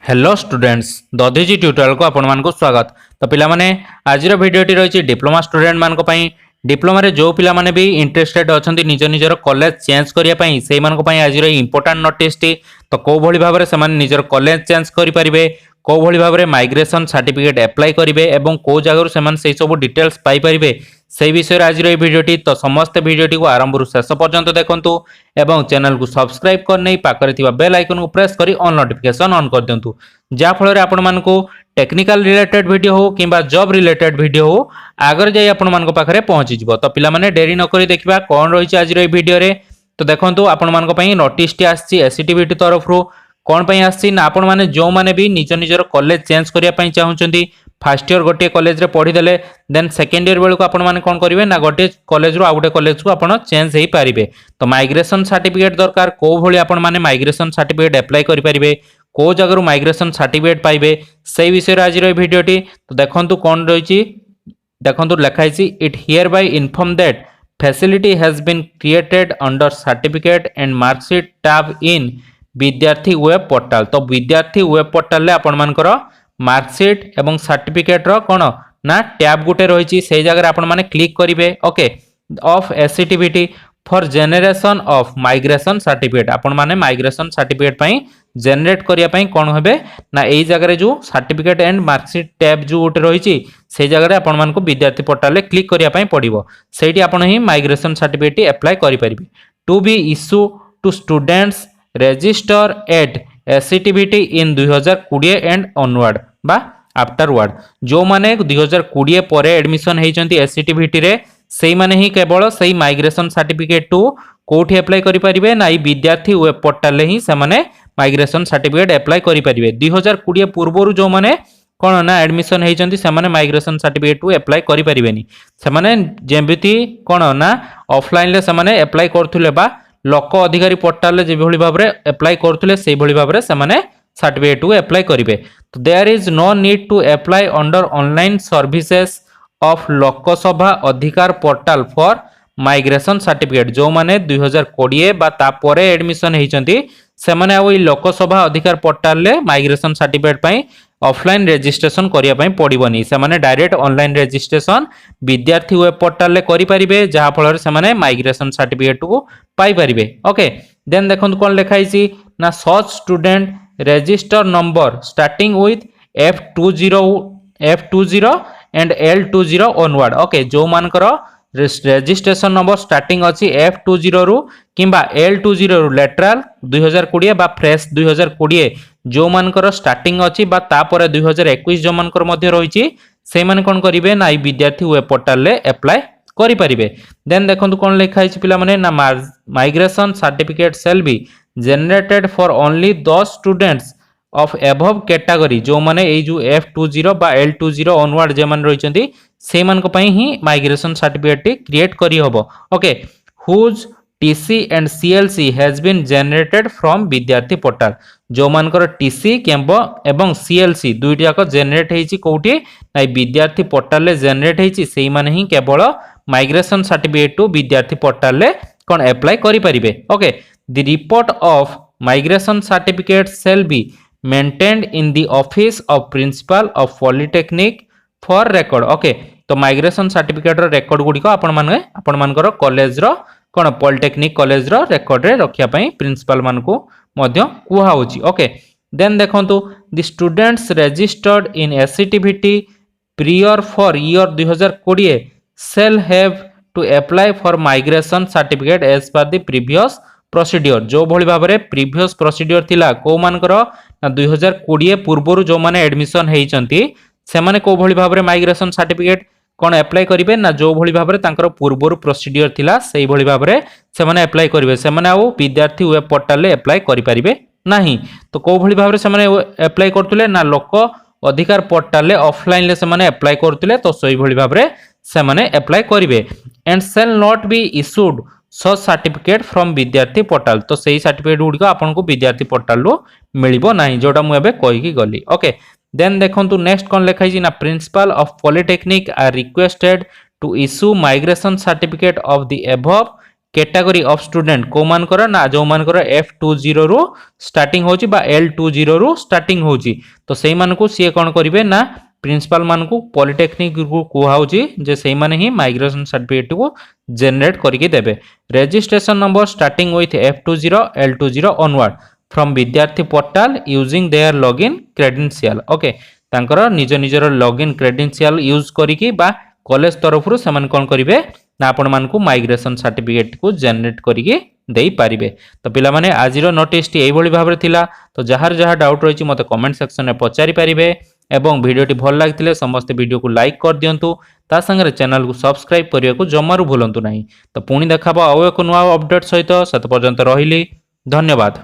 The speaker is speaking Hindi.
हेलो स्टूडेंट्स दधिची ट्यूटोरियल को आपण मानक स्वागत। तो पिला माने आज भिडियोटी रही डिप्लोमा स्टूडेंट मान डिप्लोमा रे जो पिला माने भी इंटरेस्टेड अछंती निज निजर कॉलेज चेंज करिया पई सेई मान को पई आज इंपोर्टेंट नोटिस टी तो को भली भाबरे से माने निजर कॉलेज चेंज करि परिबे को भली भाबरे माइग्रेशन सर्टिफिकेट अप्लाई करिवे एवं को जगह से माने सेई सब डिटेल्स पाई परिबे से विषय आज भिडियोटी। तो समस्त भिडियोटी को आरंभ रु शेष पर्यंत देखंतु एवं चैनल को सब्सक्राइब करने पाखरे थिबा बेल आइकन को प्रेस करी ऑल नोटिफिकेशन ऑन कर दियंतु जा फल रे आपण मानको टेक्निकल रिलेटेड वीडियो हो किंबा जॉब रिलेटेड वीडियो हो आगर जाई आपण मानको पाखरे पहुंची जिवो। तो पिला माने देरी न करी देखिबा कोन रहिछि आज रे वीडियो रे। तो देखंतु आपण मानको पई नोटिस टी आछि एससीटीवीटी तरफ रु कोन पई आछि ना आपण माने जो माने भी निज निजर कॉलेज चेंज करिया पई चाहुचंती फर्स्ट ईयर गोटे कॉलेज रे पढ़ी देले देन सेकंड ईयर बेलको आपण माने कोन करिवे ना गोटे कॉलेज रो आ गोटे कॉलेज को आपण चेंज हेई पारिबे। तो माइग्रेशन सर्टिफिकेट दरकार को भली आपण माने माइग्रेशन सर्टिफिकेट अप्लाई करि पारिबे को जगह माइग्रेशन सर्टिफिकेट पाइबे से विषय आज भिडियोटी। तो देखंतु कोन रहिछि देखंतु लिखाइछि it hereby inform that facility has been created under certificate and marksheet tab in Vidyarthi web portal. तो विद्यार्थी वेब पोर्टल ले आपण मानकर मार्कशीट एवं सर्टिफिकेट रो कोन ना टैब गुटे रहिछि से जगह आपण माने क्लिक करिवे okay of SCTVT for generation of migration certificate आपण माने माइग्रेशन सर्टिफिकेट पई जनरेट करिया पई कोन हेबे ना एई जगह रे जो सर्टिफिकेट एंड मार्कशीट टैब जो गुटे रहिछि से जगह रे आपण मानको विद्यार्थी पोर्टल ले क्लिक करिया पई पड़िबो सेठी आपण ही माइग्रेशन सर्टिफिकेट अप्लाई करि परिबे to be issued to students register at SCTVT in 2020 and onward बा आफ्टरवर्ड जो माने 2020 पर एडमिशन हेइचंती एससीटीवीटी रे सेई माने ही केवल सेई माइग्रेशन सर्टिफिकेट टू कोठी अप्लाई करि परिबे ना ई विद्यार्थी वेब पोर्टल ले ही से माने माइग्रेशन सर्टिफिकेट अप्लाई करि परिबे 2020 पूर्वरु जो माने कोन ना एडमिशन हेइचंती से माने माइग्रेशन सर्टिफिकेट टू अप्लाई करि परिबेनी से माने जेमिति कोन ना ऑफलाइन ले से माने अप्लाई करथुले बा लोक अधिकारी पोर्टल जे भली भाबरे अप्लाई करथुले सेई भली भाबरे से माने सर्टिफिकेट टू अप्लाई करिवे। तो there is no need to apply under online services of Lok Sabha Adhikar portal for migration certificate जो माने 2020 बा ता परे एडमिशन हेइचंती से माने आ लोकसभा अधिकार पोर्टल ले माइग्रेशन सर्टिफिकेट पई ऑफलाइन रजिस्ट्रेशन करिया पई पड़िबनी से माने डायरेक्ट ऑनलाइन रजिस्ट्रेशन विद्यार्थी वेब पोर्टल ले करि परिबे जहा फल से माने माइग्रेशन सर्टिफिकेट को पाई परिबे ओके। देन देखंतु कोन लिखाइछि ना सच student register number starting with F20 and L20 onward okay जो मानकर रजिस्ट्रेशन नंबर स्टार्टिंग अछि F20 रु किंबा L20 रु लेटरल 2020 बा फ्रेश 2020 जो मानकर स्टार्टिंग अछि बा तापर 2021 जो मानकर मध्य रहिछि से माने कोन करिवे ना विद्यार्थी वेब पोर्टल ले अप्लाई करि परिबे। देन देखंतु कोन लिखा हिच पिला माने ना migration certificate shall be generated for only those students of above category जो माने ए जो F20 बा L20 ऑनवर्ड जे मान रहिचंती से मान को पई ही माइग्रेशन सर्टिफिकेट क्रिएट करी होबो okay whose TC and CLC has been generated from Vidyarthi portal जो मानकर टीसी केम्बो एवं सीएलसी दुईटी जाक जनरेट हेछि कोठी ना विद्यार्थी पोर्टल ले जनरेट हेछि सेही माने ही केवल migration certificate to Vidyarthi portal ले कोन अप्लाई करि परिबे okay. The report of migration certificate shall be maintained in the office of principal of polytechnic for record okay. तो माइग्रेशन सर्टिफिकेट रो रेकॉर्ड गुडी को आपण मानकर कॉलेज रो कोन पॉलिटेक्निक कॉलेज रो रेकॉर्ड रे रखिया पई प्रिंसिपल मान को मध्य कुहा होची ओके। देन देखंतु the students registered in SCTVT prior for year 2020 shell have to apply for migration certificate as per the previous procedure जो भली भाबरे प्रीवियस प्रोसीड्योर थिला को मानकर 2020 पूर्वरु जो माने एडमिशन हेइचंती से माने को भली भाबरे माइग्रेशन सर्टिफिकेट कोन अप्लाई करिवे ना जो भली भाबरे तांकर पूर्वरु प्रोसीड्योर थिला सेही भली भाबरे से माने अप्लाई करिवे से माने आ विद्यार्थी वेब पोर्टल ले अप्लाई करि परिबे नाही। तो को भली भाबरे से माने अप्लाई करथुले ना लोक अधिकार पोर्टल ले ऑफलाइन ले से माने अप्लाई करथुले तो सही भली भाबरे से माने अप्लाई करिवे and shall not be issued so certificate from Vidyarthi portal तो सही सर्टिफिकेट गुडी को आपन को विद्यार्थी पोर्टल लो मिलिबो नाही जोटा मु एबे कहि की गली ओके। देन देखंतु नेक्स्ट कोन लिखा छि ना principal of polytechnic are requested to issue migration certificate of the above category of student को मानकर ना जो मानकर F20 रु स्टार्टिंग होची बा L20 रु स्टार्टिंग होची तो सेही मानकू सी कोन करिवे ना प्रिंसिपल मानकू पॉलिटेक्निक को कुहाउची जे सेही माने ही माइग्रेशन सर्टिफिकेट को जनरेट करके देबे। Registration number starting with F20 L20 onward from Vidyarthi portal using their login credential. Okay तांकर निज निजर लॉगिन क्रेडेंशियल यूज करिकी बा कॉलेज तरफ से कौन करेंगे ना आपण मानकू माइग्रेशन सर्टिफिकेट को जनरेट करके दे पारिबे। तो पिला माने आजिरो नोटिस टी एभली भाबरे थिला तो जहार जहार डाउट रही मते कमेंट सेक्शन में पचारि पारिबे एवं वीडियोटी भल लागिथिले समस्त वीडियो को लाइक कर दियंतु ता संगे चैनल को सब्सक्राइब करिया को जमारू भूलंतु नाही। तो पुणी देखाबो आउ एक नुआ अपडेट सहित सत पर्यंत रहिली धन्यवाद।